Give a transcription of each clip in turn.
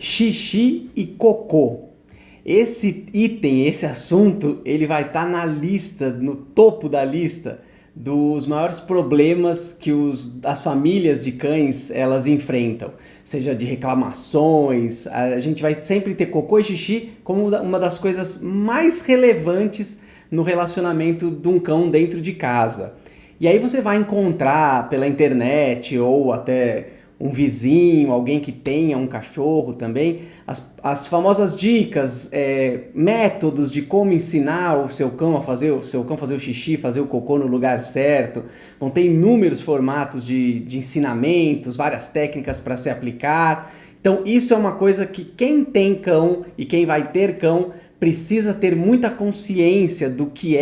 Xixi e cocô. Esse item, esse assunto, ele vai estar na lista, no topo da lista dos maiores problemas que as famílias de cães elas enfrentam, seja de reclamações. A gente vai sempre ter cocô e xixi como uma das coisas mais relevantes no relacionamento de um cão dentro de casa. E aí você vai encontrar pela internet ou até um vizinho, alguém que tenha um cachorro também, as famosas dicas, métodos de como ensinar o seu cão a fazer o xixi, fazer o cocô no lugar certo. Vão ter inúmeros formatos de ensinamentos, várias técnicas para se aplicar. Então isso é uma coisa que quem tem cão e quem vai ter cão precisa ter muita consciência do que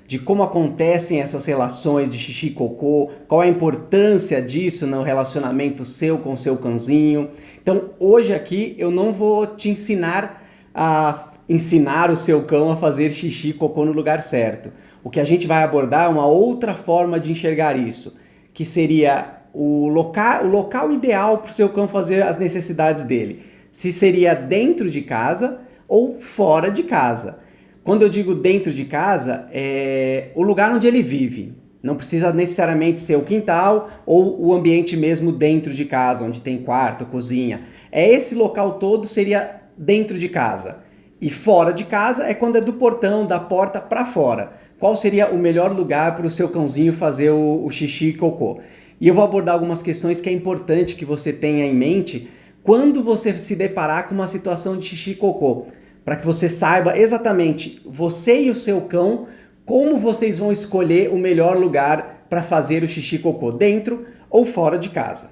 de como acontecem essas relações de xixi e cocô, qual a importância disso no relacionamento seu com o seu cãozinho. Então hoje aqui eu não vou te ensinar a ensinar o seu cão a fazer xixi e cocô no lugar certo. O que a gente vai abordar é uma outra forma de enxergar isso, que seria o local ideal para o seu cão fazer as necessidades dele. Se seria dentro de casa ou fora de casa. Quando eu digo dentro de casa, é o lugar onde ele vive. Não precisa necessariamente ser o quintal ou o ambiente mesmo dentro de casa, onde tem quarto, cozinha. Esse local todo seria dentro de casa. E fora de casa é quando é do portão, da porta para fora. Qual seria o melhor lugar para o seu cãozinho fazer o xixi e cocô? E eu vou abordar algumas questões que é importante que você tenha em mente quando você se deparar com uma situação de xixi e cocô. Para que você saiba exatamente, você e o seu cão, como vocês vão escolher o melhor lugar para fazer o xixi e cocô, dentro ou fora de casa.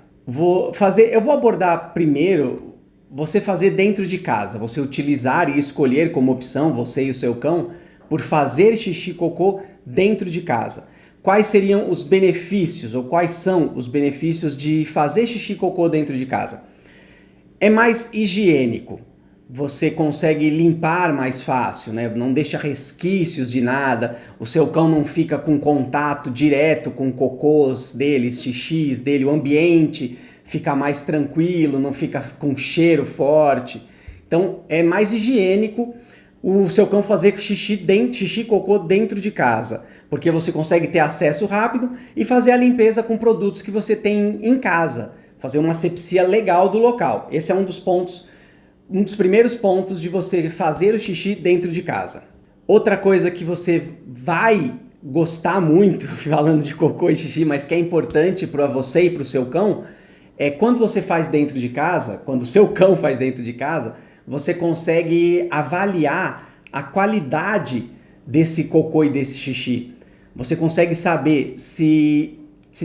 Eu vou abordar primeiro você fazer dentro de casa, você utilizar e escolher como opção, você e o seu cão, por fazer xixi e cocô dentro de casa. Quais seriam os benefícios ou quais são os benefícios de fazer xixi e cocô dentro de casa? É mais higiênico. Você consegue limpar mais fácil, né? Não deixa resquícios de nada, o seu cão não fica com contato direto com cocôs dele, xixis dele, o ambiente fica mais tranquilo, não fica com cheiro forte. Então é mais higiênico o seu cão fazer xixi e cocô dentro de casa, porque você consegue ter acesso rápido e fazer a limpeza com produtos que você tem em casa, fazer uma asepsia legal do local. Esse é um dos primeiros pontos de você fazer o xixi dentro de casa. Outra coisa que você vai gostar muito, falando de cocô e xixi, mas que é importante para você e para o seu cão, é quando você faz dentro de casa, quando o seu cão faz dentro de casa, você consegue avaliar a qualidade desse cocô e desse xixi. Você consegue saber se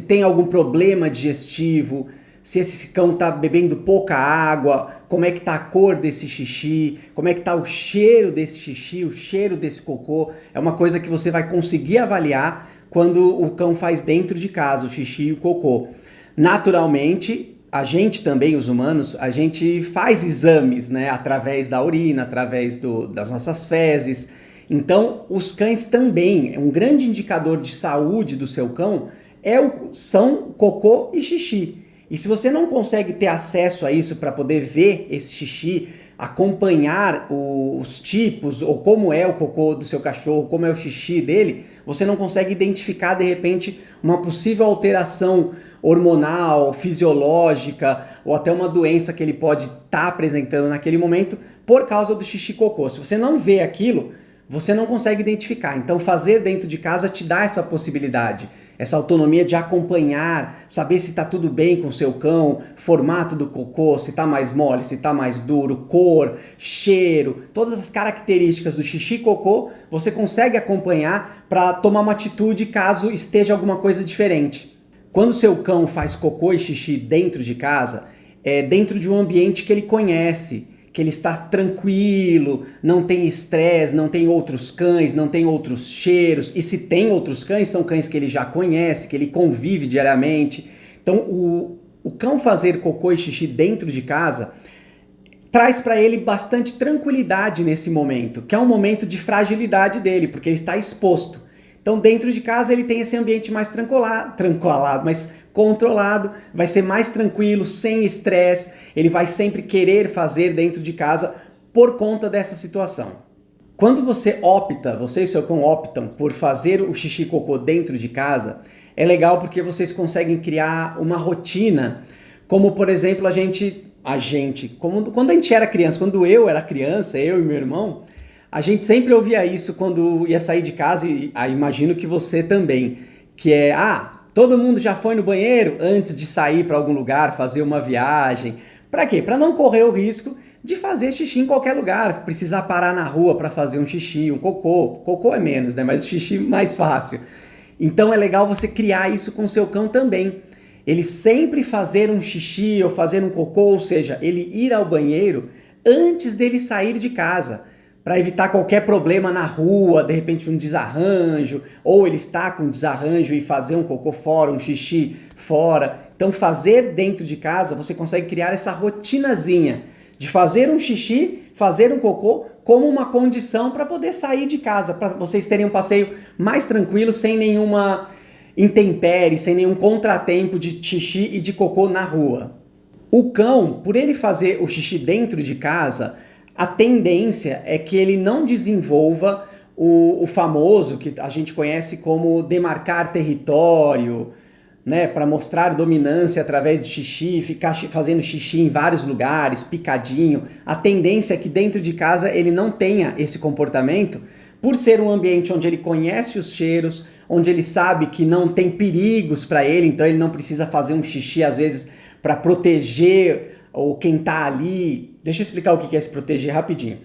tem algum problema digestivo, se esse cão está bebendo pouca água, como é que está a cor desse xixi, como é que está o cheiro desse xixi, o cheiro desse cocô. É uma coisa que você vai conseguir avaliar quando o cão faz dentro de casa, o xixi e o cocô. Naturalmente, a gente também, os humanos, a gente faz exames, né, através da urina, através das nossas fezes. Então, os cães também, um grande indicador de saúde do seu cão são cocô e xixi. E se você não consegue ter acesso a isso para poder ver esse xixi, acompanhar os tipos ou como é o cocô do seu cachorro, como é o xixi dele, você não consegue identificar de repente uma possível alteração hormonal, fisiológica ou até uma doença que ele pode estar apresentando naquele momento por causa do xixi e cocô. Se você não vê aquilo, você não consegue identificar. Então fazer dentro de casa te dá essa possibilidade, essa autonomia de acompanhar, saber se está tudo bem com o seu cão, formato do cocô, se está mais mole, se está mais duro, cor, cheiro, todas as características do xixi e cocô, você consegue acompanhar para tomar uma atitude caso esteja alguma coisa diferente. Quando o seu cão faz cocô e xixi dentro de casa, é dentro de um ambiente que ele conhece, que ele está tranquilo, não tem estresse, não tem outros cães, não tem outros cheiros. E se tem outros cães, são cães que ele já conhece, que ele convive diariamente. Então o cão fazer cocô e xixi dentro de casa traz para ele bastante tranquilidade nesse momento, que é um momento de fragilidade dele, porque ele está exposto. Então dentro de casa ele tem esse ambiente mais tranquilado, mais controlado, vai ser mais tranquilo, sem estresse, ele vai sempre querer fazer dentro de casa por conta dessa situação. Quando você e seu cão optam por fazer o xixi e cocô dentro de casa, é legal porque vocês conseguem criar uma rotina, como por exemplo quando a gente era criança, quando eu era criança, eu e meu irmão, a gente sempre ouvia isso quando ia sair de casa e imagino que você também, que é, todo mundo já foi no banheiro antes de sair para algum lugar, fazer uma viagem. Para quê? Para não correr o risco de fazer xixi em qualquer lugar, precisar parar na rua para fazer um xixi, um cocô. Cocô é menos, né? Mas o xixi mais fácil. Então é legal você criar isso com o seu cão também. Ele sempre fazer um xixi ou fazer um cocô, ou seja, ele ir ao banheiro antes dele sair de casa, para evitar qualquer problema na rua, de repente um desarranjo, ou ele está com desarranjo e fazer um cocô fora, um xixi fora. Então fazer dentro de casa, você consegue criar essa rotinazinha de fazer um xixi, fazer um cocô como uma condição para poder sair de casa, para vocês terem um passeio mais tranquilo, sem nenhuma intempérie, sem nenhum contratempo de xixi e de cocô na rua. O cão, por ele fazer o xixi dentro de casa, a tendência é que ele não desenvolva o famoso, que a gente conhece como demarcar território, né, para mostrar dominância através de xixi, ficar fazendo xixi em vários lugares, picadinho. A tendência é que dentro de casa ele não tenha esse comportamento, por ser um ambiente onde ele conhece os cheiros, onde ele sabe que não tem perigos para ele, então ele não precisa fazer um xixi às vezes para proteger ou quem tá ali. Deixa eu explicar o que é se proteger rapidinho.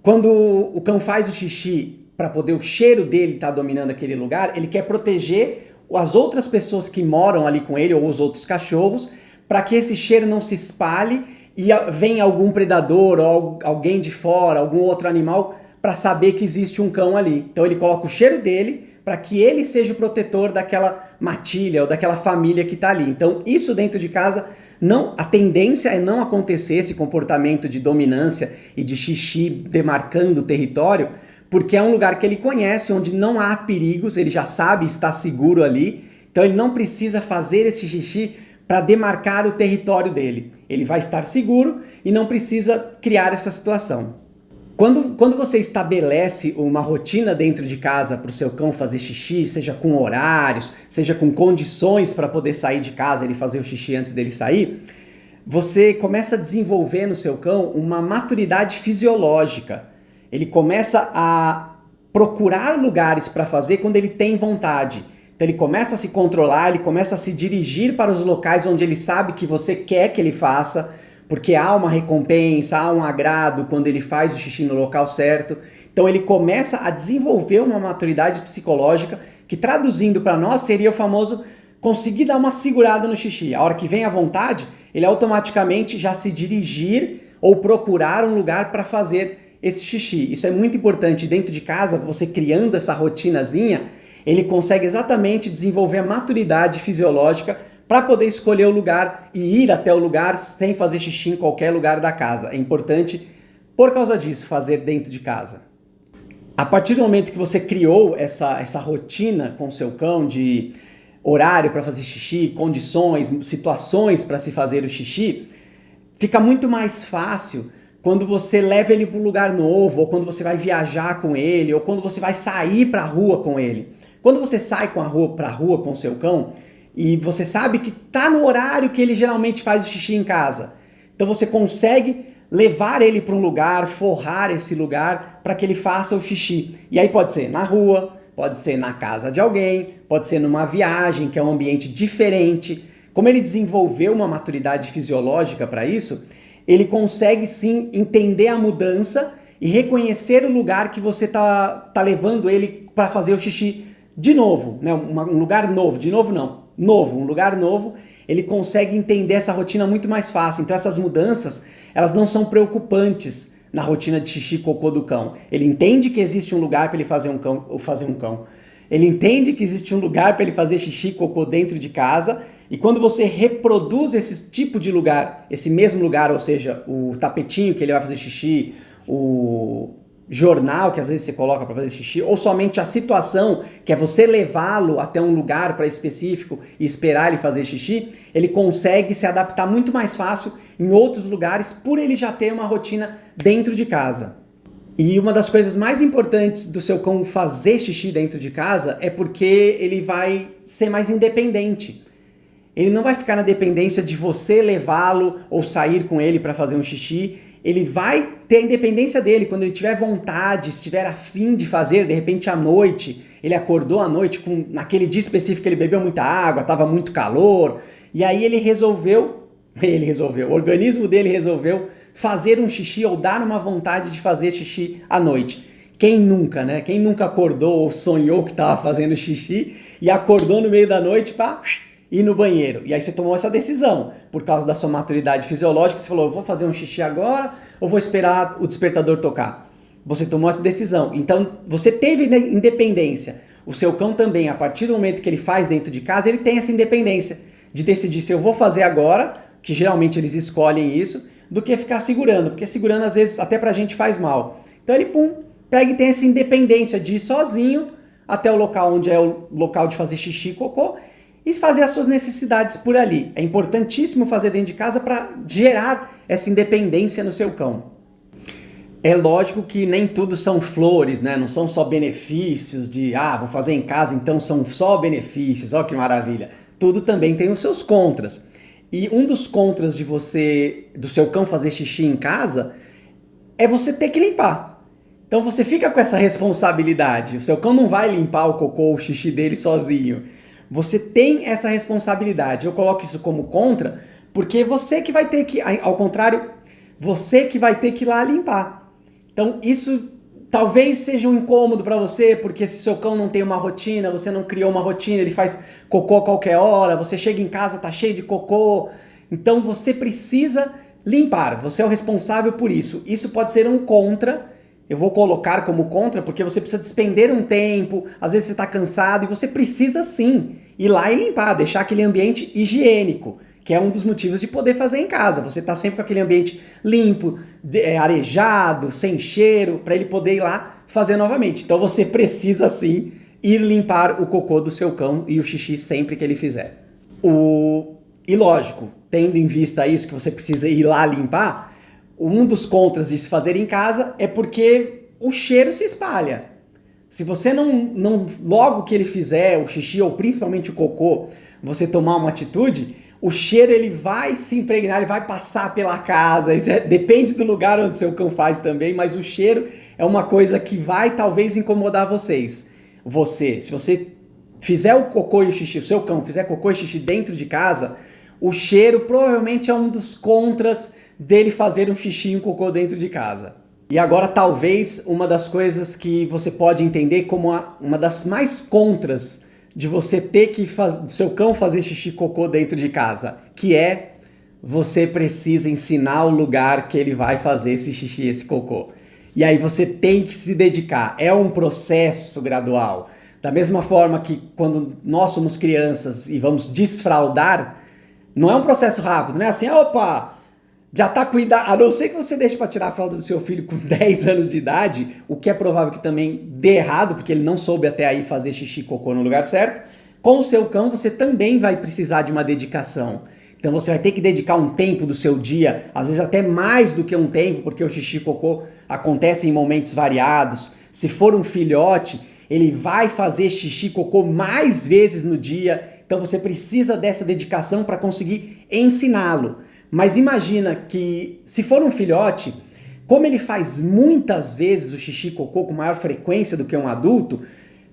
Quando o cão faz o xixi para poder o cheiro dele estar dominando aquele lugar, ele quer proteger as outras pessoas que moram ali com ele ou os outros cachorros, para que esse cheiro não se espalhe e venha algum predador ou alguém de fora, algum outro animal, para saber que existe um cão ali. Então ele coloca o cheiro dele para que ele seja o protetor daquela matilha ou daquela família que está ali. Então isso dentro de casa, a tendência é não acontecer esse comportamento de dominância e de xixi demarcando o território, porque é um lugar que ele conhece, onde não há perigos, ele já sabe, está seguro ali, então ele não precisa fazer esse xixi para demarcar o território dele. Ele vai estar seguro e não precisa criar essa situação. Quando você estabelece uma rotina dentro de casa para o seu cão fazer xixi, seja com horários, seja com condições para poder sair de casa, ele fazer o xixi antes dele sair, você começa a desenvolver no seu cão uma maturidade fisiológica. Ele começa a procurar lugares para fazer quando ele tem vontade. Então ele começa a se controlar, ele começa a se dirigir para os locais onde ele sabe que você quer que ele faça, porque há uma recompensa, há um agrado quando ele faz o xixi no local certo. Então ele começa a desenvolver uma maturidade psicológica que, traduzindo para nós, seria o famoso conseguir dar uma segurada no xixi. A hora que vem a vontade, ele automaticamente já se dirigir ou procurar um lugar para fazer esse xixi. Isso é muito importante. Dentro de casa, você criando essa rotinazinha, ele consegue exatamente desenvolver a maturidade fisiológica para poder escolher o lugar e ir até o lugar sem fazer xixi em qualquer lugar da casa. É importante, por causa disso, fazer dentro de casa. A partir do momento que você criou essa rotina com o seu cão de horário para fazer xixi, condições, situações para se fazer o xixi, fica muito mais fácil quando você leva ele para um lugar novo, ou quando você vai viajar com ele, ou quando você vai sair para a rua com ele. Quando você sai para a rua com o seu cão, e você sabe que está no horário que ele geralmente faz o xixi em casa, então você consegue levar ele para um lugar, forrar esse lugar para que ele faça o xixi. E aí pode ser na rua, pode ser na casa de alguém, pode ser numa viagem, que é um ambiente diferente. Como ele desenvolveu uma maturidade fisiológica para isso, ele consegue sim entender a mudança e reconhecer o lugar que você tá levando ele para fazer o xixi de novo, né? Um lugar novo, de novo não, um lugar novo. Ele consegue entender essa rotina muito mais fácil. Então essas mudanças, elas não são preocupantes na rotina de xixi e cocô do cão. Ele entende que existe um lugar para ele fazer um cão. Ele entende que existe um lugar para ele fazer xixi e cocô dentro de casa. E quando você reproduz esse tipo de lugar, esse mesmo lugar, ou seja, o tapetinho que ele vai fazer xixi, o jornal que às vezes você coloca para fazer xixi, ou somente a situação, que é você levá-lo até um lugar para específico e esperar ele fazer xixi, ele consegue se adaptar muito mais fácil em outros lugares por ele já ter uma rotina dentro de casa. E uma das coisas mais importantes do seu cão fazer xixi dentro de casa é porque ele vai ser mais independente. Ele não vai ficar na dependência de você levá-lo ou sair com ele para fazer um xixi. Ele vai ter a independência dele quando ele tiver vontade, estiver afim de fazer, de repente à noite, ele acordou à noite, naquele dia específico ele bebeu muita água, estava muito calor, e aí o organismo dele resolveu fazer um xixi ou dar uma vontade de fazer xixi à noite. Quem nunca, né? Quem nunca acordou ou sonhou que estava fazendo xixi e acordou no meio da noite para ir no banheiro? E aí você tomou essa decisão, por causa da sua maturidade fisiológica, você falou, eu vou fazer um xixi agora ou vou esperar o despertador tocar? Você tomou essa decisão, então você teve independência. O seu cão também, a partir do momento que ele faz dentro de casa, ele tem essa independência de decidir se eu vou fazer agora, que geralmente eles escolhem isso, do que ficar segurando, porque segurando às vezes até pra gente faz mal. Então ele pega e tem essa independência de ir sozinho até o local onde é o local de fazer xixi e cocô e fazer as suas necessidades por ali. É importantíssimo fazer dentro de casa para gerar essa independência no seu cão. É lógico que nem tudo são flores, né? Não são só benefícios de, vou fazer em casa, então são só benefícios, ó que maravilha. Tudo também tem os seus contras. E um dos contras do seu cão fazer xixi em casa é você ter que limpar. Então você fica com essa responsabilidade. O seu cão não vai limpar o cocô ou o xixi dele sozinho. Você tem essa responsabilidade. Eu coloco isso como contra, porque você que vai ter que, ao contrário, você que vai ter que ir lá limpar. Então isso talvez seja um incômodo para você, porque se seu cão não tem uma rotina, você não criou uma rotina, ele faz cocô a qualquer hora, você chega em casa, tá cheio de cocô, então você precisa limpar, você é o responsável por isso. Isso pode ser um contra, eu vou colocar como contra, porque você precisa despender um tempo, às vezes você está cansado e você precisa sim ir lá e limpar, deixar aquele ambiente higiênico, que é um dos motivos de poder fazer em casa. Você está sempre com aquele ambiente limpo, arejado, sem cheiro, para ele poder ir lá fazer novamente. Então você precisa sim ir limpar o cocô do seu cão e o xixi sempre que ele fizer. E lógico, tendo em vista isso que você precisa ir lá limpar, um dos contras de se fazer em casa é porque o cheiro se espalha. Se você não logo que ele fizer o xixi ou principalmente o cocô, você tomar uma atitude, o cheiro ele vai se impregnar, ele vai passar pela casa, depende do lugar onde seu cão faz também, mas o cheiro é uma coisa que vai talvez incomodar vocês. Se você fizer o cocô e o xixi, o seu cão fizer cocô e xixi dentro de casa, o cheiro provavelmente é um dos contras dele fazer um xixi e um cocô dentro de casa. E agora talvez uma das coisas que você pode entender como uma das mais contras de você ter que do seu cão fazer xixi e cocô dentro de casa, que é você precisa ensinar o lugar que ele vai fazer esse xixi e esse cocô. E aí você tem que se dedicar, é um processo gradual. Da mesma forma que quando nós somos crianças e vamos desfraldar, não é um processo rápido, não é assim, opa, já tá cuidado, a não ser que você deixe para tirar a fralda do seu filho com 10 anos de idade, o que é provável que também dê errado, porque ele não soube até aí fazer xixi e cocô no lugar certo. Com o seu cão você também vai precisar de uma dedicação. Então você vai ter que dedicar um tempo do seu dia, às vezes até mais do que um tempo, porque o xixi e cocô acontece em momentos variados. Se for um filhote, ele vai fazer xixi e cocô mais vezes no dia, então você precisa dessa dedicação para conseguir ensiná-lo. Mas imagina que se for um filhote, como ele faz muitas vezes o xixi e cocô com maior frequência do que um adulto,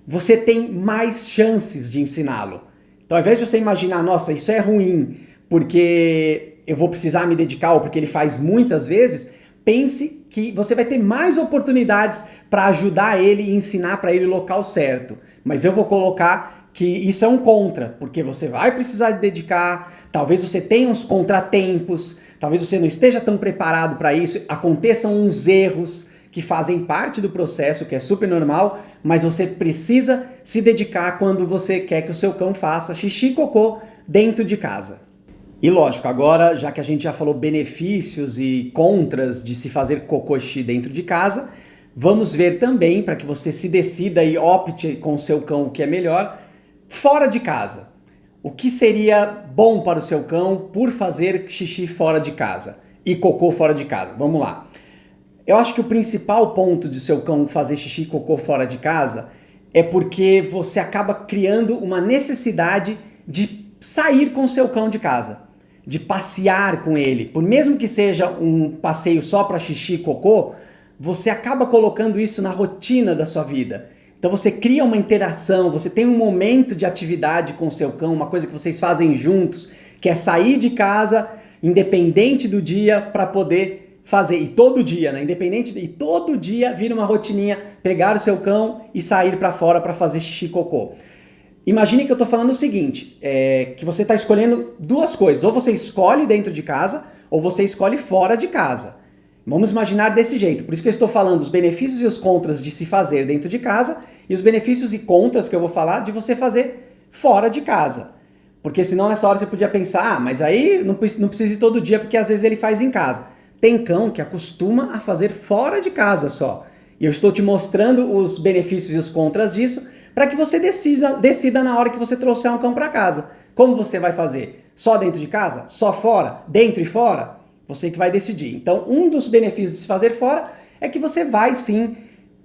você tem mais chances de ensiná-lo. Então ao invés de você imaginar, nossa, isso é ruim porque eu vou precisar me dedicar ou porque ele faz muitas vezes, pense que você vai ter mais oportunidades para ajudar ele e ensinar para ele o local certo. Mas eu vou colocar que isso é um contra, porque você vai precisar de dedicar, talvez você tenha uns contratempos, talvez você não esteja tão preparado para isso, aconteçam uns erros que fazem parte do processo, que é super normal, mas você precisa se dedicar quando você quer que o seu cão faça xixi e cocô dentro de casa. E lógico, agora, já que a gente já falou benefícios e contras de se fazer cocô e xixi dentro de casa, vamos ver também, para que você se decida e opte com o seu cão o que é melhor, fora de casa. O que seria bom para o seu cão por fazer xixi fora de casa e cocô fora de casa? Vamos lá. Eu acho que o principal ponto de seu cão fazer xixi e cocô fora de casa é porque você acaba criando uma necessidade de sair com seu cão de casa, de passear com ele. Por mesmo que seja um passeio só para xixi e cocô, você acaba colocando isso na rotina da sua vida. Então você cria uma interação, você tem um momento de atividade com o seu cão, uma coisa que vocês fazem juntos, que é sair de casa, independente do dia, para poder fazer, e todo dia, né? Independente, e todo dia vira uma rotininha, pegar o seu cão e sair para fora para fazer xixi e cocô. Imagine que eu estou falando o seguinte, que você está escolhendo duas coisas, ou você escolhe dentro de casa, ou você escolhe fora de casa. Vamos imaginar desse jeito, por isso que eu estou falando os benefícios e os contras de se fazer dentro de casa, e os benefícios e contras que eu vou falar de você fazer fora de casa. Porque senão nessa hora você podia pensar, mas aí não precisa ir todo dia, porque às vezes ele faz em casa. Tem cão que acostuma a fazer fora de casa só. E eu estou te mostrando os benefícios e os contras disso para que você decida na hora que você trouxer um cão para casa. Como você vai fazer? Só dentro de casa? Só fora? Dentro e fora? Você que vai decidir. Então, um dos benefícios de se fazer fora é que você vai sim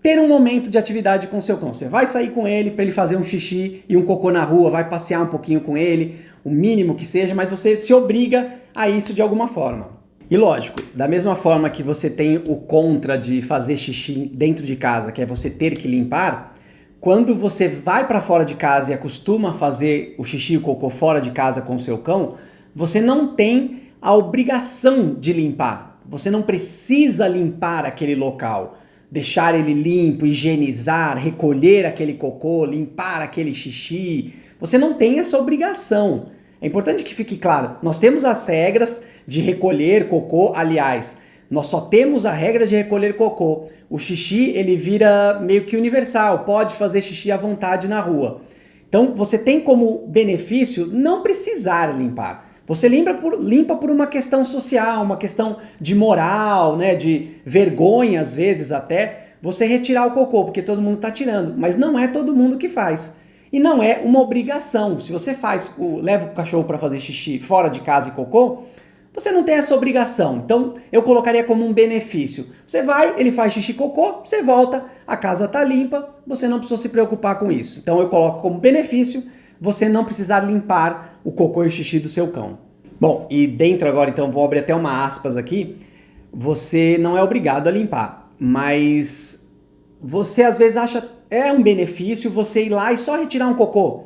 ter um momento de atividade com o seu cão. Você vai sair com ele para ele fazer um xixi e um cocô na rua, vai passear um pouquinho com ele, o mínimo que seja, mas você se obriga a isso de alguma forma. E lógico, da mesma forma que você tem o contra de fazer xixi dentro de casa, que é você ter que limpar, quando você vai para fora de casa e acostuma a fazer o xixi e o cocô fora de casa com o seu cão, você não tem a obrigação de limpar. Você não precisa limpar aquele local, deixar ele limpo, higienizar, recolher aquele cocô, limpar aquele xixi. Você não tem essa obrigação. É importante que fique claro, nós temos as regras de recolher cocô, aliás, nós só temos a regra de recolher cocô. O xixi, ele vira meio que universal, pode fazer xixi à vontade na rua. Então, você tem como benefício não precisar limpar. Você limpa por uma questão social, uma questão de moral, né, de vergonha às vezes até, você retirar o cocô, porque todo mundo está tirando, mas não é todo mundo que faz. E não é uma obrigação. Se você leva o cachorro para fazer xixi fora de casa e cocô, você não tem essa obrigação. Então, eu colocaria como um benefício. Você vai, ele faz xixi e cocô, você volta, a casa está limpa, você não precisa se preocupar com isso. Então, eu coloco como benefício você não precisar limpar o cocô e o xixi do seu cão. Bom, e dentro agora, então, vou abrir até uma aspas aqui, você não é obrigado a limpar, mas você às vezes acha um benefício você ir lá e só retirar um cocô.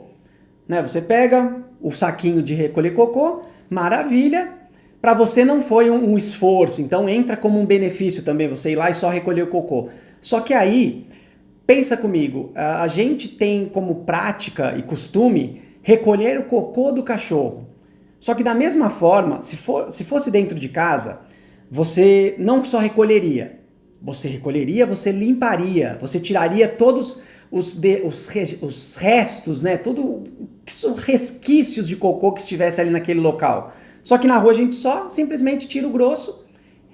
Né? Você pega o saquinho de recolher cocô, maravilha, para você não foi um esforço, então entra como um benefício também você ir lá e só recolher o cocô. Só que aí, pensa comigo, a gente tem como prática e costume recolher o cocô do cachorro. Só que da mesma forma, se fosse dentro de casa, você não só recolheria, você limparia, você tiraria todos os restos, né? Tudo que são resquícios de cocô que estivesse ali naquele local. Só que na rua a gente só simplesmente tira o grosso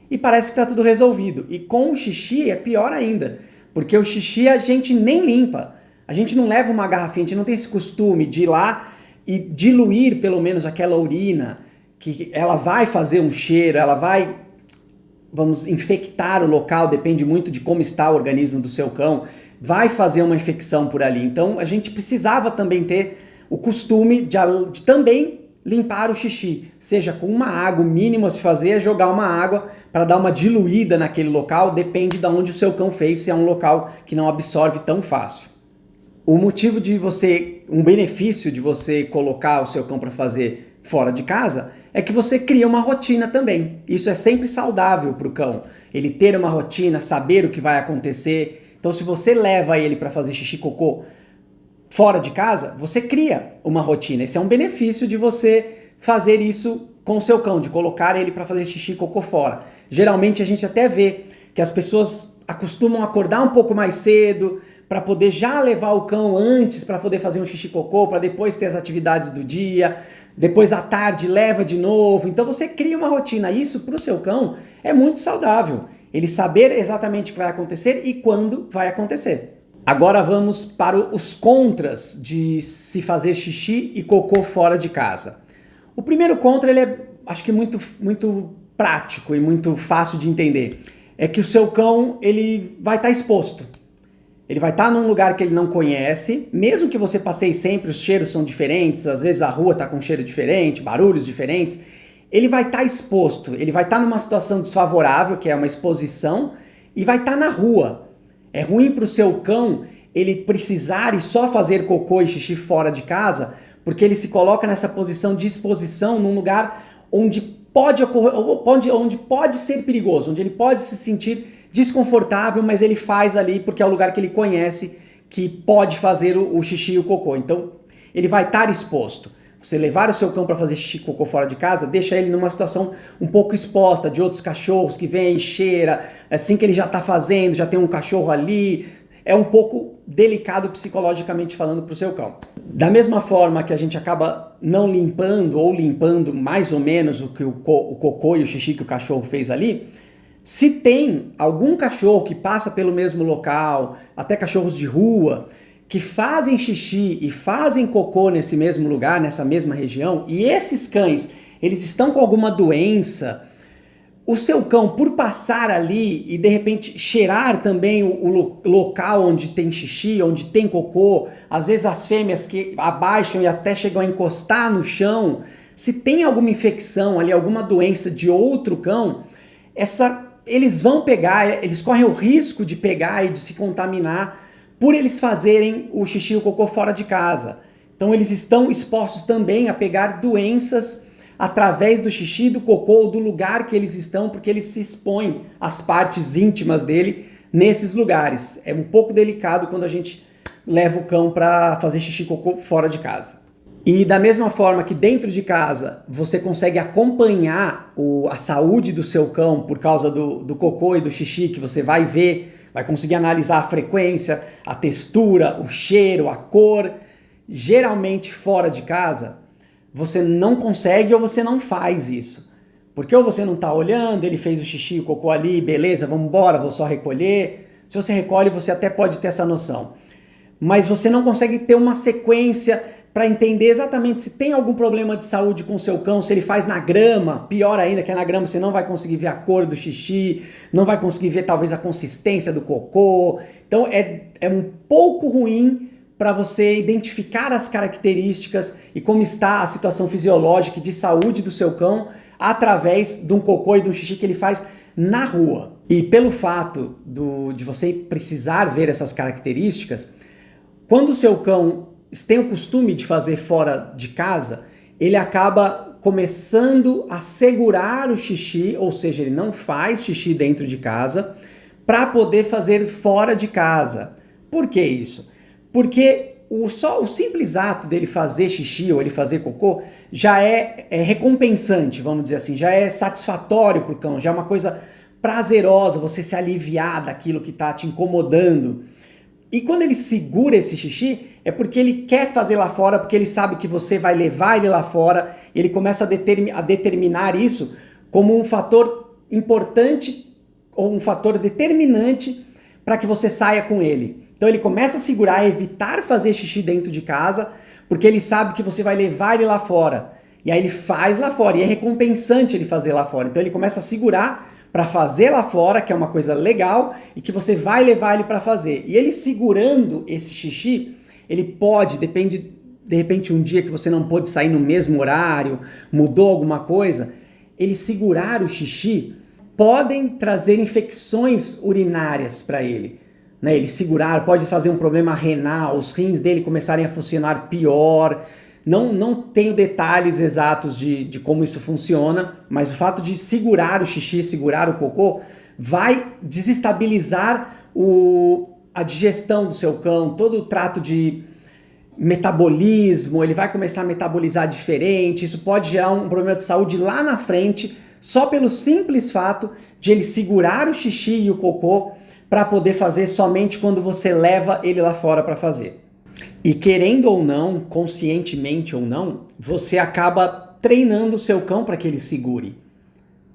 e parece que está tudo resolvido. E com o xixi é pior ainda, porque o xixi a gente nem limpa. A gente não leva uma garrafinha, a gente não tem esse costume de ir lá e diluir pelo menos aquela urina, que ela vai fazer um cheiro, ela vai, vamos, infectar o local, depende muito de como está o organismo do seu cão, vai fazer uma infecção por ali. Então a gente precisava também ter o costume de também limpar o xixi, seja com uma água, o mínimo a se fazer é jogar uma água para dar uma diluída naquele local, depende de onde o seu cão fez, se é um local que não absorve tão fácil. O motivo um benefício de você colocar o seu cão para fazer fora de casa é que você cria uma rotina também. Isso é sempre saudável para o cão, ele ter uma rotina, saber o que vai acontecer. Então se você leva ele para fazer xixi e cocô fora de casa, você cria uma rotina. Esse é um benefício de você fazer isso com o seu cão, de colocar ele para fazer xixi e cocô fora. Geralmente a gente até vê que as pessoas acostumam acordar um pouco mais cedo para poder já levar o cão antes para poder fazer um xixi e cocô, para depois ter as atividades do dia, depois à tarde leva de novo. Então você cria uma rotina. Isso para o seu cão é muito saudável. ele saber exatamente o que vai acontecer e quando vai acontecer. Agora vamos para os contras de se fazer xixi e cocô fora de casa. O primeiro contra, ele é, acho que muito prático e muito fácil de entender. É que o seu cão, ele vai estar exposto. Ele vai estar num lugar que ele não conhece, mesmo que você passeie sempre, os cheiros são diferentes, às vezes a rua está com um cheiro diferente, barulhos diferentes. Ele vai estar exposto, ele vai estar numa situação desfavorável, que é uma exposição, e vai estar na rua. É ruim para o seu cão ele precisar e só fazer cocô e xixi fora de casa, porque ele se coloca nessa posição de exposição num lugar onde pode ocorrer, onde pode ser perigoso, onde ele pode se sentir desconfortável, mas ele faz ali porque é o lugar que ele conhece que pode fazer o xixi e o cocô. Então ele vai estar exposto. Você levar o seu cão para fazer xixi e cocô fora de casa, deixa ele numa situação um pouco exposta de outros cachorros que vêm, cheira, assim que ele já está fazendo, já tem um cachorro ali, é um pouco delicado psicologicamente falando para o seu cão. Da mesma forma que a gente acaba não limpando ou limpando mais ou menos o que o cocô e o xixi que o cachorro fez ali, se tem algum cachorro que passa pelo mesmo local, até cachorros de rua, que fazem xixi e fazem cocô nesse mesmo lugar, nessa mesma região, e esses cães, eles estão com alguma doença, o seu cão, por passar ali e de repente cheirar também o local onde tem xixi, onde tem cocô, às vezes as fêmeas que abaixam e até chegam a encostar no chão, se tem alguma infecção ali, alguma doença de outro cão, eles vão pegar, eles correm o risco de pegar e de se contaminar por eles fazerem o xixi e o cocô fora de casa. Então eles estão expostos também a pegar doenças através do xixi, do cocô ou do lugar que eles estão, porque eles se expõem às partes íntimas dele nesses lugares. É um pouco delicado quando a gente leva o cão para fazer xixi e cocô fora de casa. E da mesma forma que dentro de casa você consegue acompanhar a saúde do seu cão por causa do cocô e do xixi, que você vai ver, vai conseguir analisar a frequência, a textura, o cheiro, a cor. Geralmente fora de casa, você não consegue ou você não faz isso. Porque ou você não está olhando, ele fez o xixi e o cocô ali, beleza, vamos embora, vou só recolher. Se você recolhe, você até pode ter essa noção. Mas você não consegue ter uma sequência para entender exatamente se tem algum problema de saúde com o seu cão, se ele faz na grama, pior ainda que é na grama, você não vai conseguir ver a cor do xixi, não vai conseguir ver talvez a consistência do cocô. Então é um pouco ruim para você identificar as características e como está a situação fisiológica e de saúde do seu cão através de um cocô e de um xixi que ele faz na rua. E pelo fato de você precisar ver essas características, quando o seu cão tem o costume de fazer fora de casa, ele acaba começando a segurar o xixi, ou seja, ele não faz xixi dentro de casa, para poder fazer fora de casa. Por que isso? Porque o simples ato dele fazer xixi ou ele fazer cocô já é recompensante, vamos dizer assim, já é satisfatório para o cão, já é uma coisa prazerosa, você se aliviar daquilo que está te incomodando. E quando ele segura esse xixi, é porque ele quer fazer lá fora, porque ele sabe que você vai levar ele lá fora, e ele começa a determinar isso como um fator importante ou um fator determinante para que você saia com ele. Então ele começa a segurar, a evitar fazer xixi dentro de casa, porque ele sabe que você vai levar ele lá fora. E aí ele faz lá fora, e é recompensante ele fazer lá fora. Então ele começa a segurar para fazer lá fora, que é uma coisa legal, e que você vai levar ele para fazer. E ele segurando esse xixi, ele pode, depende, de repente um dia que você não pôde sair no mesmo horário, mudou alguma coisa, ele segurar o xixi, podem trazer infecções urinárias para ele. Né? Ele segurar, pode fazer um problema renal, os rins dele começarem a funcionar pior. Não tenho detalhes exatos de como isso funciona, mas o fato de segurar o xixi, segurar o cocô, vai desestabilizar a digestão do seu cão, todo o trato de metabolismo, ele vai começar a metabolizar diferente, isso pode gerar um problema de saúde lá na frente, só pelo simples fato de ele segurar o xixi e o cocô para poder fazer somente quando você leva ele lá fora para fazer. E querendo ou não, conscientemente ou não, você acaba treinando o seu cão para que ele segure.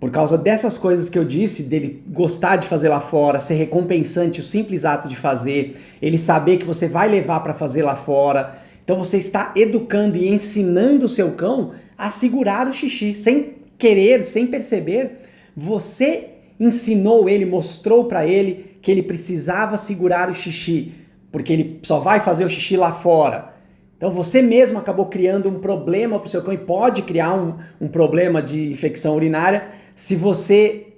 Por causa dessas coisas que eu disse, dele gostar de fazer lá fora, ser recompensante, o simples ato de fazer, ele saber que você vai levar para fazer lá fora. Então você está educando e ensinando o seu cão a segurar o xixi. Sem querer, sem perceber, você ensinou ele, mostrou para ele que ele precisava segurar o xixi, porque ele só vai fazer o xixi lá fora. Então você mesmo acabou criando um problema para o seu cão e pode criar um problema de infecção urinária se você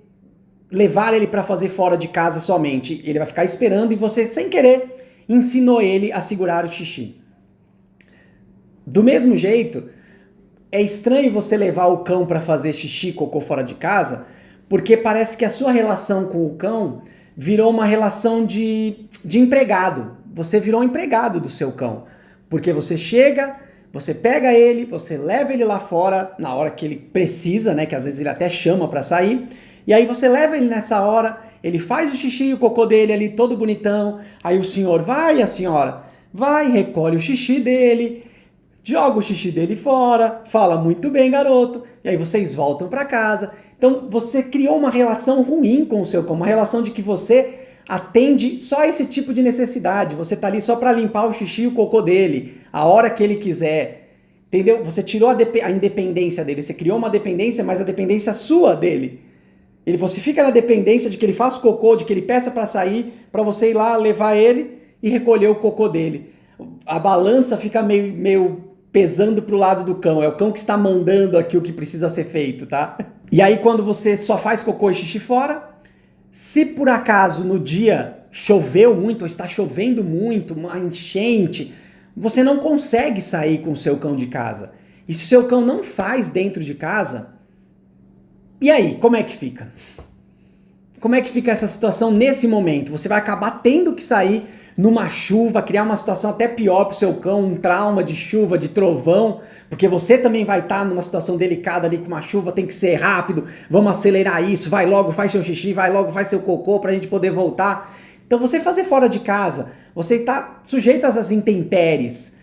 levar ele para fazer fora de casa somente. Ele vai ficar esperando e você, sem querer, ensinou ele a segurar o xixi. Do mesmo jeito, é estranho você levar o cão para fazer xixi, cocô fora de casa, porque parece que a sua relação com o cão virou uma relação de empregado. Você virou um empregado do seu cão. Porque você chega, você pega ele, você leva ele lá fora na hora que ele precisa, né? Que às vezes ele até chama para sair. E aí você leva ele nessa hora, ele faz o xixi e o cocô dele ali todo bonitão. Aí o senhor vai, a senhora vai, recolhe o xixi dele, joga o xixi dele fora, fala muito bem, garoto. E aí vocês voltam para casa. Então você criou uma relação ruim com o seu cão, uma relação de que você atende só esse tipo de necessidade. Você tá ali só para limpar o xixi e o cocô dele, a hora que ele quiser. Entendeu? Você tirou a independência dele, você criou uma dependência, mas a dependência sua dele. Você fica na dependência de que ele faça o cocô, de que ele peça para sair, para você ir lá levar ele e recolher o cocô dele. A balança fica meio pesando pro lado do cão. É o cão que está mandando aqui o que precisa ser feito, tá? E aí quando você só faz cocô e xixi fora, se por acaso no dia choveu muito, ou está chovendo muito, uma enchente, você não consegue sair com o seu cão de casa. E se o seu cão não faz dentro de casa, e aí, como é que fica? Como é que fica essa situação nesse momento? Você vai acabar tendo que sair numa chuva, criar uma situação até pior para o seu cão, um trauma de chuva, de trovão, porque você também vai estar numa situação delicada ali com uma chuva, tem que ser rápido, vamos acelerar isso, vai logo, faz seu xixi, vai logo, faz seu cocô para a gente poder voltar. Então você fazer fora de casa, você está sujeito às intempéries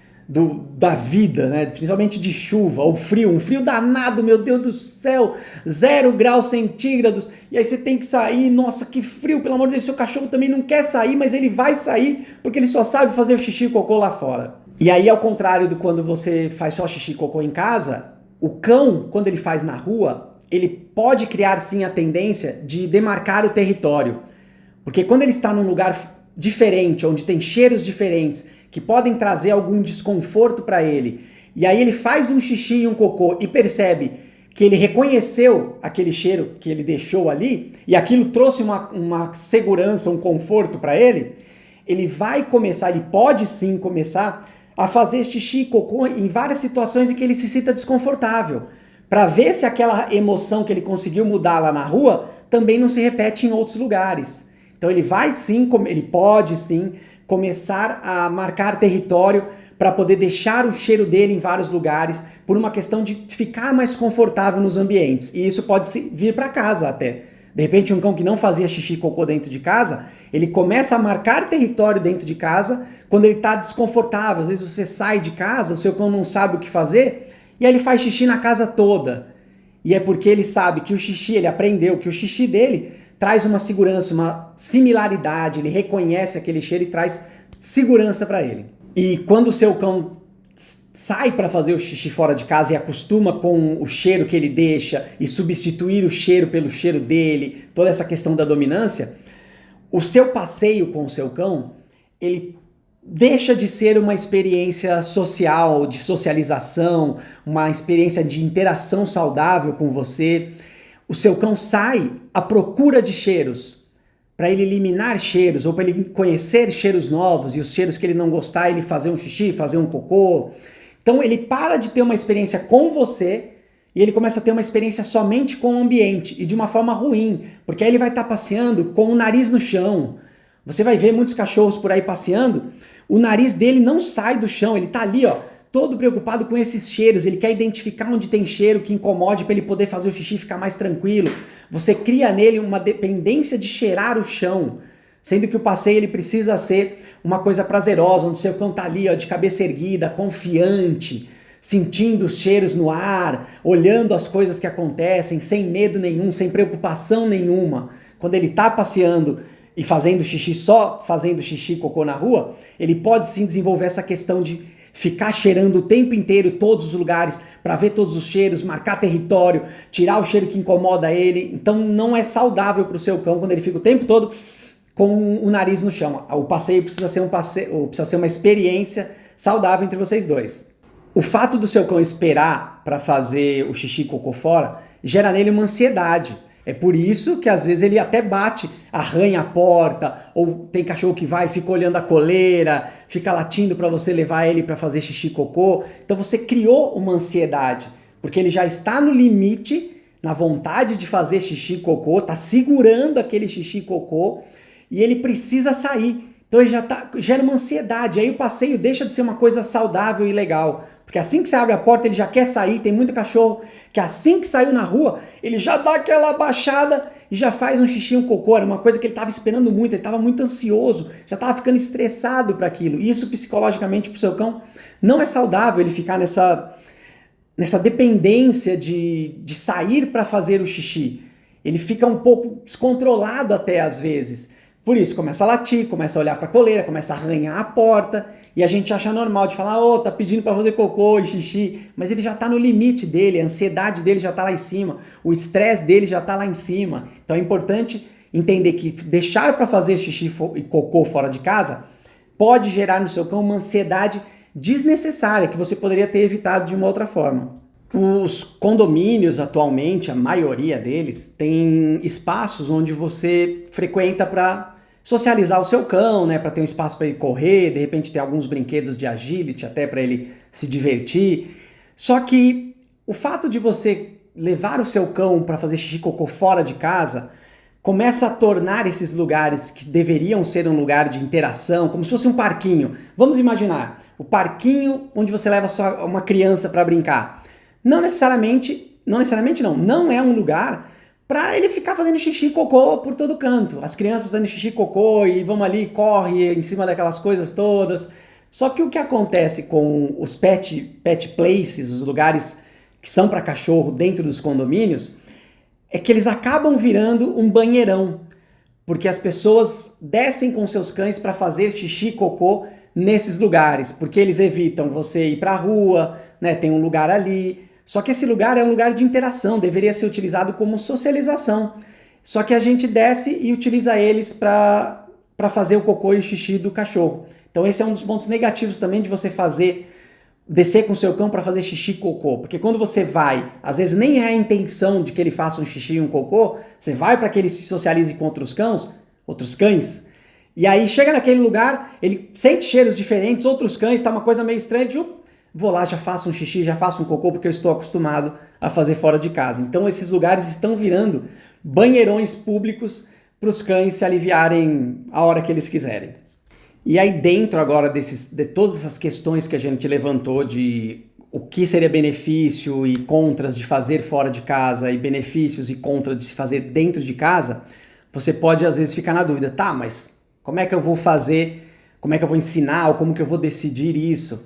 da vida, né? Principalmente de chuva ou frio, um frio danado, meu Deus do céu, 0 graus centígrados, e aí você tem que sair, nossa, que frio, pelo amor de Deus, seu cachorro também não quer sair, mas ele vai sair porque ele só sabe fazer o xixi e cocô lá fora. E aí, ao contrário de quando você faz só xixi e cocô em casa, o cão, quando ele faz na rua, ele pode criar sim a tendência de demarcar o território, porque quando ele está num lugar diferente, onde tem cheiros diferentes, que podem trazer algum desconforto para ele, e aí ele faz um xixi e um cocô e percebe que ele reconheceu aquele cheiro que ele deixou ali, e aquilo trouxe uma segurança, um conforto para ele, ele vai começar, ele pode sim começar a fazer xixi e cocô em várias situações em que ele se sinta desconfortável, para ver se aquela emoção que ele conseguiu mudar lá na rua também não se repete em outros lugares. Então ele vai sim, ele pode sim começar a marcar território para poder deixar o cheiro dele em vários lugares por uma questão de ficar mais confortável nos ambientes. E isso pode vir para casa até. De repente um cão que não fazia xixi e cocô dentro de casa, ele começa a marcar território dentro de casa quando ele está desconfortável. Às vezes você sai de casa, o seu cão não sabe o que fazer e aí ele faz xixi na casa toda. E é porque ele sabe que o xixi, ele aprendeu que o xixi dele traz uma segurança, uma similaridade, ele reconhece aquele cheiro e traz segurança para ele. E quando o seu cão sai para fazer o xixi fora de casa e acostuma com o cheiro que ele deixa e substituir o cheiro pelo cheiro dele, toda essa questão da dominância, o seu passeio com o seu cão, ele deixa de ser uma experiência social, de socialização, uma experiência de interação saudável com você. O seu cão sai à procura de cheiros, para ele eliminar cheiros, ou para ele conhecer cheiros novos, e os cheiros que ele não gostar, ele fazer um xixi, fazer um cocô. Então ele para de ter uma experiência com você, e ele começa a ter uma experiência somente com o ambiente, e de uma forma ruim, porque aí ele vai estar passeando com o nariz no chão. Você vai ver muitos cachorros por aí passeando, o nariz dele não sai do chão, ele está ali, ó, todo preocupado com esses cheiros, ele quer identificar onde tem cheiro que incomode para ele poder fazer o xixi e ficar mais tranquilo. Você cria nele uma dependência de cheirar o chão, sendo que o passeio ele precisa ser uma coisa prazerosa, onde o seu cão tá ali, ó, de cabeça erguida, confiante, sentindo os cheiros no ar, olhando as coisas que acontecem, sem medo nenhum, sem preocupação nenhuma. Quando ele está passeando e fazendo xixi, só fazendo xixi e cocô na rua, ele pode sim desenvolver essa questão de ficar cheirando o tempo inteiro todos os lugares, para ver todos os cheiros, marcar território, tirar o cheiro que incomoda ele. Então não é saudável para o seu cão quando ele fica o tempo todo com o nariz no chão. O passeio precisa ser precisa ser uma experiência saudável entre vocês dois. O fato do seu cão esperar para fazer o xixi e cocô fora gera nele uma ansiedade. É por isso que às vezes ele até bate, arranha a porta, ou tem cachorro que vai e fica olhando a coleira, fica latindo para você levar ele para fazer xixi e cocô. Então você criou uma ansiedade, porque ele já está no limite, na vontade de fazer xixi e cocô, está segurando aquele xixi e cocô e ele precisa sair. Então ele gera uma ansiedade, aí o passeio deixa de ser uma coisa saudável e legal. Porque assim que você abre a porta, ele já quer sair. Tem muito cachorro que assim que saiu na rua, ele já dá aquela baixada e já faz um xixi e um cocô. Era uma coisa que ele estava esperando muito, ele estava muito ansioso, já estava ficando estressado para aquilo. E isso psicologicamente para o seu cão não é saudável, ele ficar nessa dependência de sair para fazer o xixi. Ele fica um pouco descontrolado até às vezes. Por isso, começa a latir, começa a olhar para a coleira, começa a arranhar a porta e a gente acha normal de falar, tá pedindo para fazer cocô e xixi, mas ele já está no limite dele, a ansiedade dele já está lá em cima, o estresse dele já está lá em cima. Então é importante entender que deixar para fazer xixi e cocô fora de casa pode gerar no seu cão uma ansiedade desnecessária que você poderia ter evitado de uma outra forma. Os condomínios atualmente, a maioria deles, tem espaços onde você frequenta para socializar o seu cão, né, para ter um espaço para ele correr, de repente ter alguns brinquedos de agility até para ele se divertir. Só que o fato de você levar o seu cão para fazer xixi e cocô fora de casa começa a tornar esses lugares que deveriam ser um lugar de interação, como se fosse um parquinho. Vamos imaginar, o parquinho onde você leva só uma criança para brincar. Não é um lugar para ele ficar fazendo xixi e cocô por todo canto. As crianças fazendo xixi e cocô e vão ali, corre em cima daquelas coisas todas. Só que o que acontece com os pet places, os lugares que são para cachorro dentro dos condomínios, é que eles acabam virando um banheirão. Porque as pessoas descem com seus cães para fazer xixi e cocô nesses lugares. Porque eles evitam você ir para a rua, né? Tem um lugar ali. Só que esse lugar é um lugar de interação, deveria ser utilizado como socialização. Só que a gente desce e utiliza eles para fazer o cocô e o xixi do cachorro. Então esse é um dos pontos negativos também de você descer com o seu cão para fazer xixi e cocô. Porque quando você vai, às vezes nem é a intenção de que ele faça um xixi e um cocô, você vai para que ele se socialize com outros cães, e aí chega naquele lugar, ele sente cheiros diferentes, outros cães, tá uma coisa meio estranha, vou lá, já faço um xixi, já faço um cocô, porque eu estou acostumado a fazer fora de casa. Então esses lugares estão virando banheirões públicos para os cães se aliviarem a hora que eles quiserem. E aí dentro agora de todas essas questões que a gente levantou de o que seria benefício e contras de fazer fora de casa e benefícios e contras de se fazer dentro de casa, você pode às vezes ficar na dúvida, tá, mas como é que eu vou fazer, como é que eu vou ensinar ou como que eu vou decidir isso?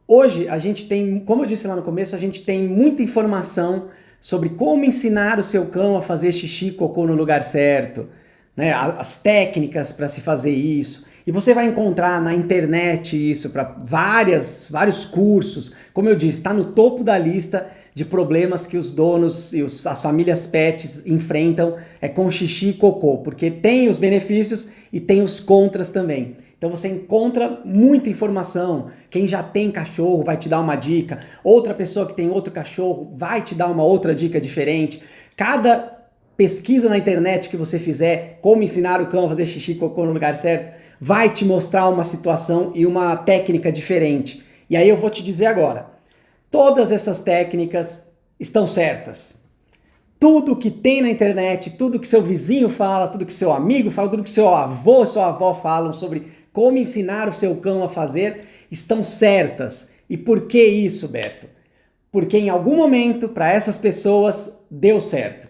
Hoje a gente tem, como eu disse lá no começo, a gente tem muita informação sobre como ensinar o seu cão a fazer xixi e cocô no lugar certo, né? As técnicas para se fazer isso. E você vai encontrar na internet isso para vários cursos. Como eu disse, está no topo da lista de problemas que os donos e as famílias pets enfrentam com xixi e cocô, porque tem os benefícios e tem os contras também. Então você encontra muita informação. Quem já tem cachorro vai te dar uma dica. Outra pessoa que tem outro cachorro vai te dar uma outra dica diferente. Cada pesquisa na internet que você fizer, como ensinar o cão a fazer xixi e cocô no lugar certo, vai te mostrar uma situação e uma técnica diferente. E aí eu vou te dizer agora, todas essas técnicas estão certas. Tudo que tem na internet, tudo que seu vizinho fala, tudo que seu amigo fala, tudo que seu avô, sua avó falam sobre como ensinar o seu cão a fazer, estão certas. E por que isso, Beto? Porque em algum momento, para essas pessoas, deu certo.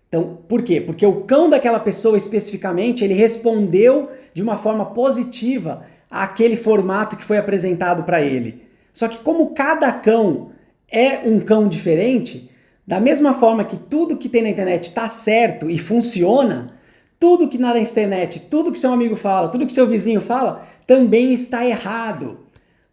Então, por quê? Porque o cão daquela pessoa especificamente, ele respondeu de uma forma positiva àquele formato que foi apresentado para ele. Só que como cada cão é um cão diferente, da mesma forma que tudo que tem na internet está certo e funciona, tudo que na internet, tudo que seu amigo fala, tudo que seu vizinho fala, também está errado.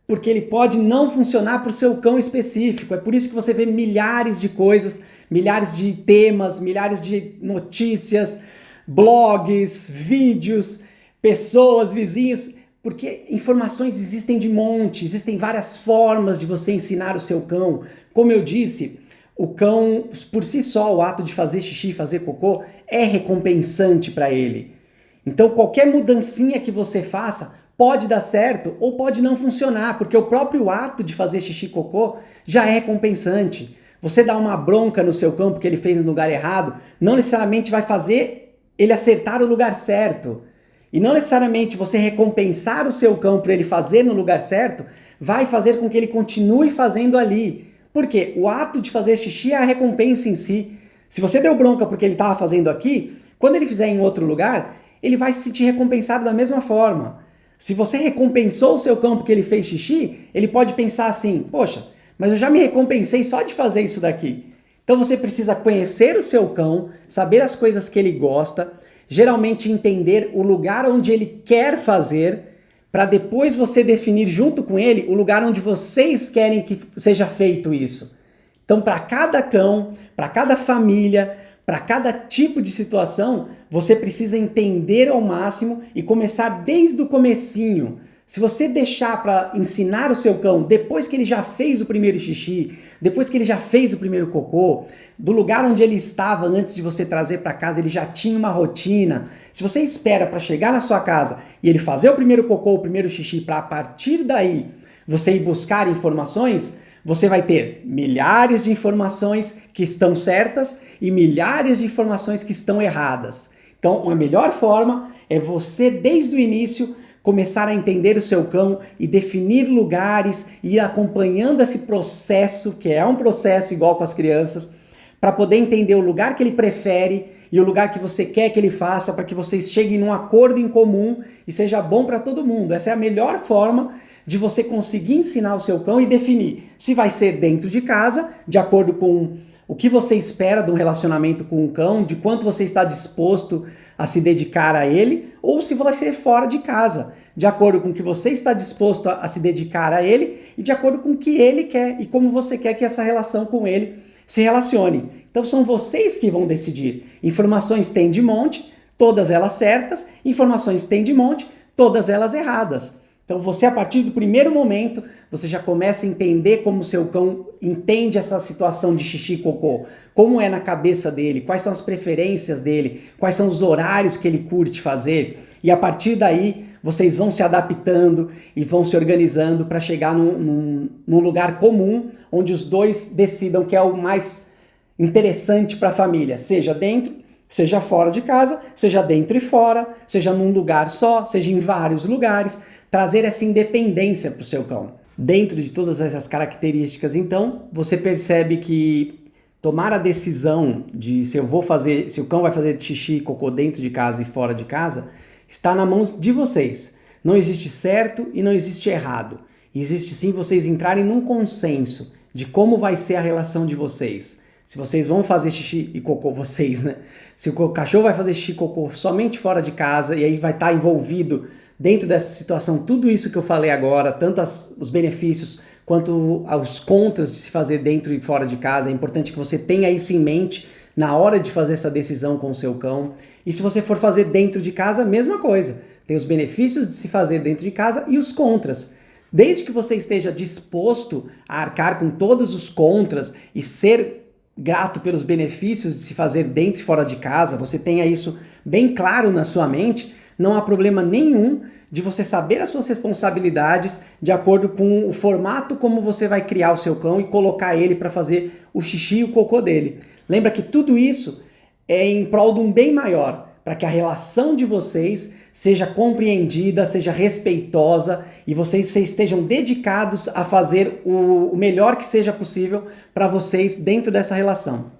Porque ele pode não funcionar para o seu cão específico. É por isso que você vê milhares de coisas, milhares de temas, milhares de notícias, blogs, vídeos, pessoas, vizinhos, porque informações existem de monte, existem várias formas de você ensinar o seu cão. Como eu disse, o cão, por si só, o ato de fazer xixi e fazer cocô é recompensante para ele. Então qualquer mudancinha que você faça pode dar certo ou pode não funcionar, porque o próprio ato de fazer xixi e cocô já é recompensante. Você dá uma bronca no seu cão porque ele fez no lugar errado, não necessariamente vai fazer ele acertar o lugar certo. E não necessariamente você recompensar o seu cão por ele fazer no lugar certo, vai fazer com que ele continue fazendo ali. Por quê? O ato de fazer xixi é a recompensa em si. Se você deu bronca porque ele estava fazendo aqui, quando ele fizer em outro lugar, ele vai se sentir recompensado da mesma forma. Se você recompensou o seu cão porque ele fez xixi, ele pode pensar assim, poxa, mas eu já me recompensei só de fazer isso daqui. Então você precisa conhecer o seu cão, saber as coisas que ele gosta, geralmente entender o lugar onde ele quer fazer, para depois você definir junto com ele o lugar onde vocês querem que seja feito isso. Então para cada cão, para cada família, para cada tipo de situação, você precisa entender ao máximo e começar desde o comecinho. Se você deixar para ensinar o seu cão depois que ele já fez o primeiro xixi, depois que ele já fez o primeiro cocô, do lugar onde ele estava antes de você trazer para casa, ele já tinha uma rotina. Se você espera para chegar na sua casa e ele fazer o primeiro cocô, o primeiro xixi, para a partir daí você ir buscar informações, você vai ter milhares de informações que estão certas e milhares de informações que estão erradas. Então, a melhor forma é você, desde o início, começar a entender o seu cão e definir lugares e ir acompanhando esse processo, que é um processo igual com as crianças, para poder entender o lugar que ele prefere e o lugar que você quer que ele faça, para que vocês cheguem num acordo em comum e seja bom para todo mundo. Essa é a melhor forma de você conseguir ensinar o seu cão e definir se vai ser dentro de casa, de acordo com o que você espera de um relacionamento com o cão, de quanto você está disposto a se dedicar a ele, ou se vai ser fora de casa, de acordo com o que você está disposto a se dedicar a ele e de acordo com o que ele quer e como você quer que essa relação com ele se relacione. Então são vocês que vão decidir. Informações tem de monte, todas elas certas, informações tem de monte, todas elas erradas. Então você, a partir do primeiro momento, você já começa a entender como o seu cão entende essa situação de xixi e cocô, como é na cabeça dele, quais são as preferências dele, quais são os horários que ele curte fazer. E a partir daí, vocês vão se adaptando e vão se organizando para chegar num lugar comum, onde os dois decidam que é o mais interessante para a família, seja dentro, seja fora de casa, seja dentro e fora, seja num lugar só, seja em vários lugares, trazer essa independência para o seu cão. Dentro de todas essas características, então, você percebe que tomar a decisão de se o cão vai fazer xixi e cocô dentro de casa e fora de casa, está na mão de vocês. Não existe certo e não existe errado. Existe sim vocês entrarem num consenso de como vai ser a relação de vocês. Se vocês vão fazer xixi e cocô, vocês, né? Se o cachorro vai fazer xixi e cocô somente fora de casa e aí vai estar envolvido dentro dessa situação, tudo isso que eu falei agora, tanto os benefícios quanto os contras de se fazer dentro e fora de casa, é importante que você tenha isso em mente na hora de fazer essa decisão com o seu cão. E se você for fazer dentro de casa, mesma coisa. Tem os benefícios de se fazer dentro de casa e os contras. Desde que você esteja disposto a arcar com todos os contras e ser grato pelos benefícios de se fazer dentro e fora de casa, você tenha isso bem claro na sua mente, não há problema nenhum de você saber as suas responsabilidades de acordo com o formato como você vai criar o seu cão e colocar ele para fazer o xixi e o cocô dele. Lembra que tudo isso é em prol de um bem maior, para que a relação de vocês seja compreendida, seja respeitosa e vocês estejam dedicados a fazer o melhor que seja possível para vocês dentro dessa relação.